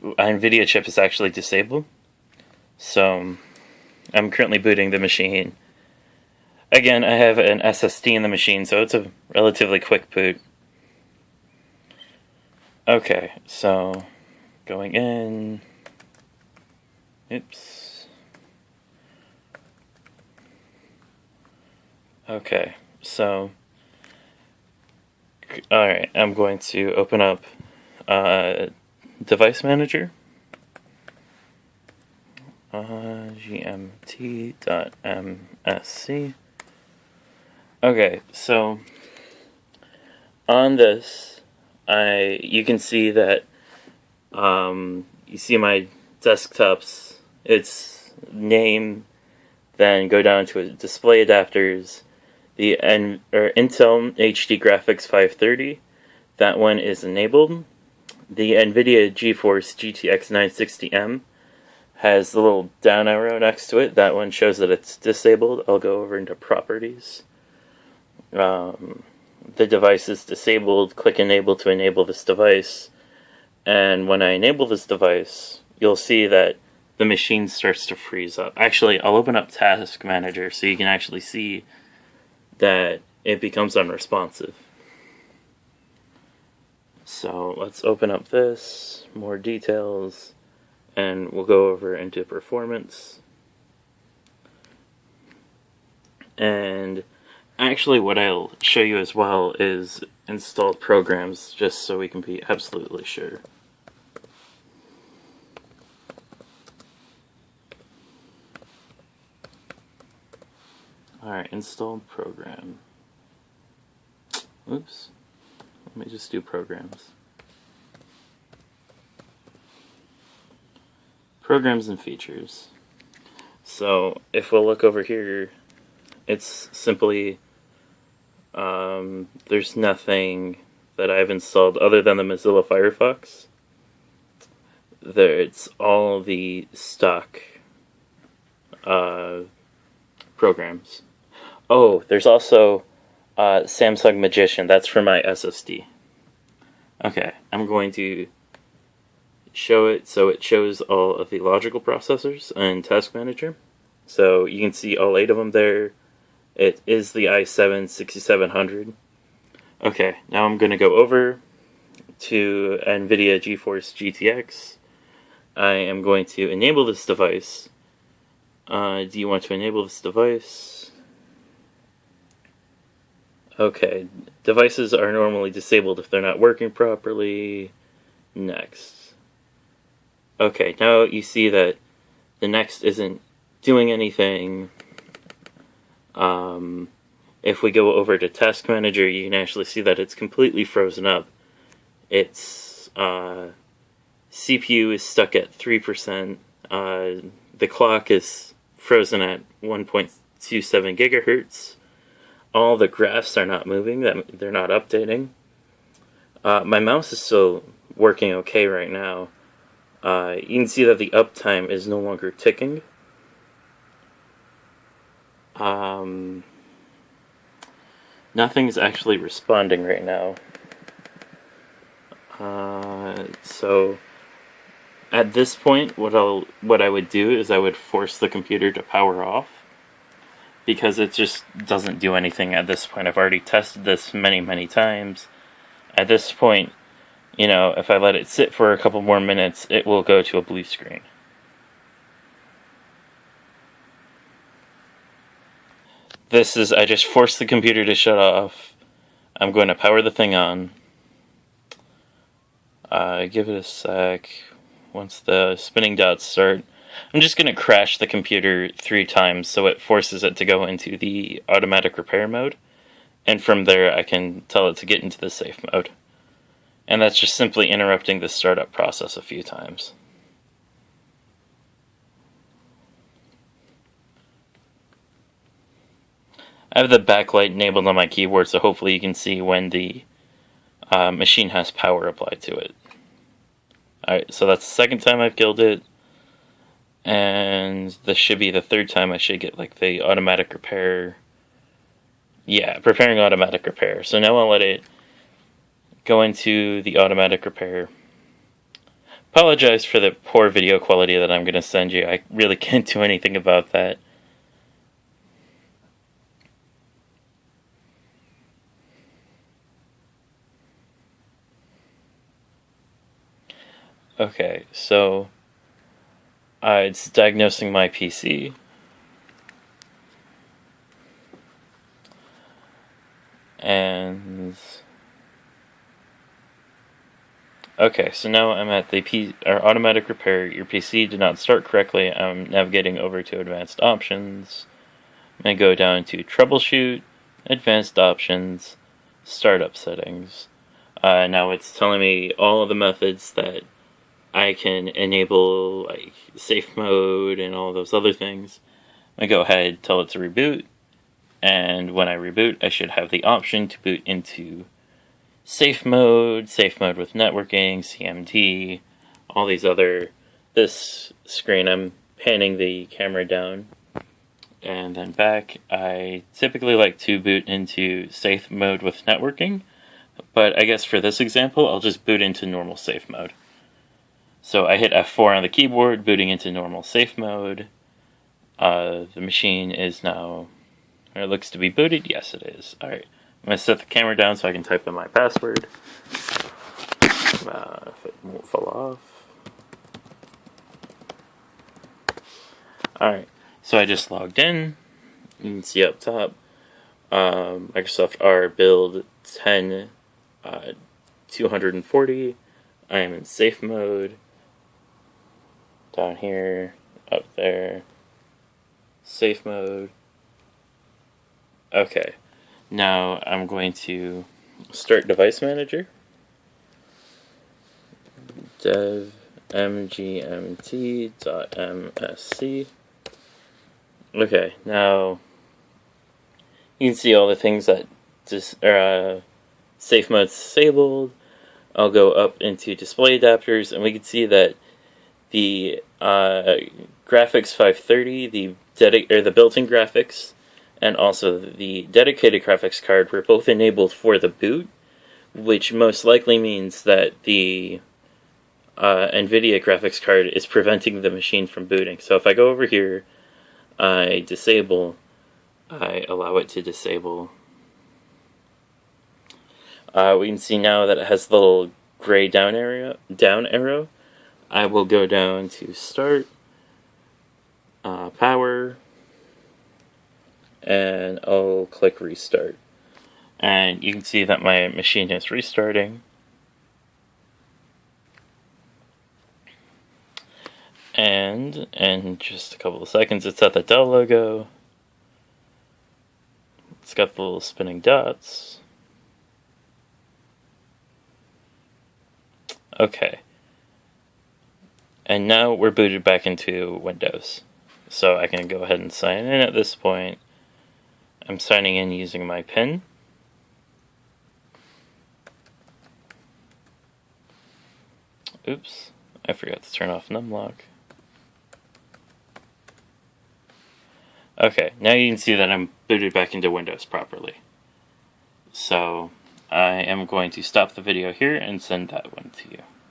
NVIDIA chip is actually disabled. So I'm currently booting the machine. Again, I have an SSD in the machine, so it's a relatively quick boot. Okay, so going in. Oops. Okay, so alright, I'm going to open up Device Manager. gmt.msc. Okay, so on this, you can see that you see my desktop's its name, then go down to display adapters. The Intel HD Graphics 530, that one is enabled. The NVIDIA GeForce GTX 960M has the little down arrow next to it. That one shows that it's disabled. I'll go over into properties. The device is disabled. Click enable to enable this device. And when I enable this device, you'll see that the machine starts to freeze up. Actually, I'll open up Task Manager so you can actually see that it becomes unresponsive. So let's open up this, more details, and we'll go over into performance. And actually what I'll show you as well is installed programs, just so we can be absolutely sure. Alright, installed program. Oops. Let me just do programs. Programs and features. So if we'll look over here, it's simply there's nothing that I've installed other than the Mozilla Firefox. It's all the stock programs. Oh, there's also Samsung Magician. That's for my SSD. Okay, I'm going to show it so it shows all of the logical processors in Task Manager. So you can see all 8 of them there. It is the i7 6700. Okay, now I'm going to go over to NVIDIA GeForce GTX. I am going to enable this device. Do you want to enable this device? Okay, devices are normally disabled if they're not working properly. Next. Okay, now you see that the next isn't doing anything. If we go over to Task Manager, you can actually see that it's completely frozen up. Its CPU is stuck at 3%. The clock is frozen at 1.27 gigahertz. All the graphs are not moving, they're not updating. My mouse is still working okay right now. You can see that the uptime is no longer ticking. Nothing's actually responding right now. So at this point, what I would do is I would force the computer to power off, because it just doesn't do anything at this point. I've already tested this many times. At this point, you know, if I let it sit for a couple more minutes, it will go to a blue screen. This is, I just forced the computer to shut off. I'm going to power the thing on. Give it a sec. Once the spinning dots start, I'm just going to crash the computer 3 times so it forces it to go into the automatic repair mode. And from there I can tell it to get into the safe mode. And that's just simply interrupting the startup process a few times. I have the backlight enabled on my keyboard, so hopefully you can see when the machine has power applied to it. Alright, so that's the second time I've killed it. And this should be the 3rd time I should get like the automatic repair. Yeah, preparing automatic repair. So now I'll let it go into the automatic repair. Apologize for the poor video quality that I'm going to send you. I really can't do anything about that. Okay, so it's diagnosing my PC. And okay, so now I'm at the automatic repair. Your PC did not start correctly. I'm navigating over to advanced options. I'm going to go down to troubleshoot, advanced options, startup settings. Now it's telling me all of the methods that I can enable, like safe mode and all those other things. I'm going to go ahead, tell it to reboot. And when I reboot, I should have the option to boot into safe mode with networking, CMD, all these other. This screen, I'm panning the camera down and then back. I typically like to boot into safe mode with networking, but I guess for this example, I'll just boot into normal safe mode. So I hit F4 on the keyboard, booting into normal safe mode. The machine is now, it looks to be booted. Yes, it is. Alright, I'm going to set the camera down so I can type in my password. If it won't fall off. Alright, so I just logged in. You can see up top, Microsoft R build 10 240. I am in safe mode. Down here, up there, safe mode. Okay, now I'm going to start device manager. Dev mgmt.msc. Okay, now you can see all the things that safe mode's disabled. I'll go up into display adapters, and we can see that the graphics 530, the built-in graphics, and also the dedicated graphics card were both enabled for the boot, which most likely means that the NVIDIA graphics card is preventing the machine from booting. So if I go over here, I allow it to disable. We can see now that it has the little gray down arrow. I will go down to start, power, and I'll click restart. And you can see that my machine is restarting. And in just a couple of seconds, it's at the Dell logo. It's got the little spinning dots. Okay. And now we're booted back into Windows. So I can go ahead and sign in at this point. I'm signing in using my PIN. Oops, I forgot to turn off numlock. Okay, now you can see that I'm booted back into Windows properly. So I am going to stop the video here and send that one to you.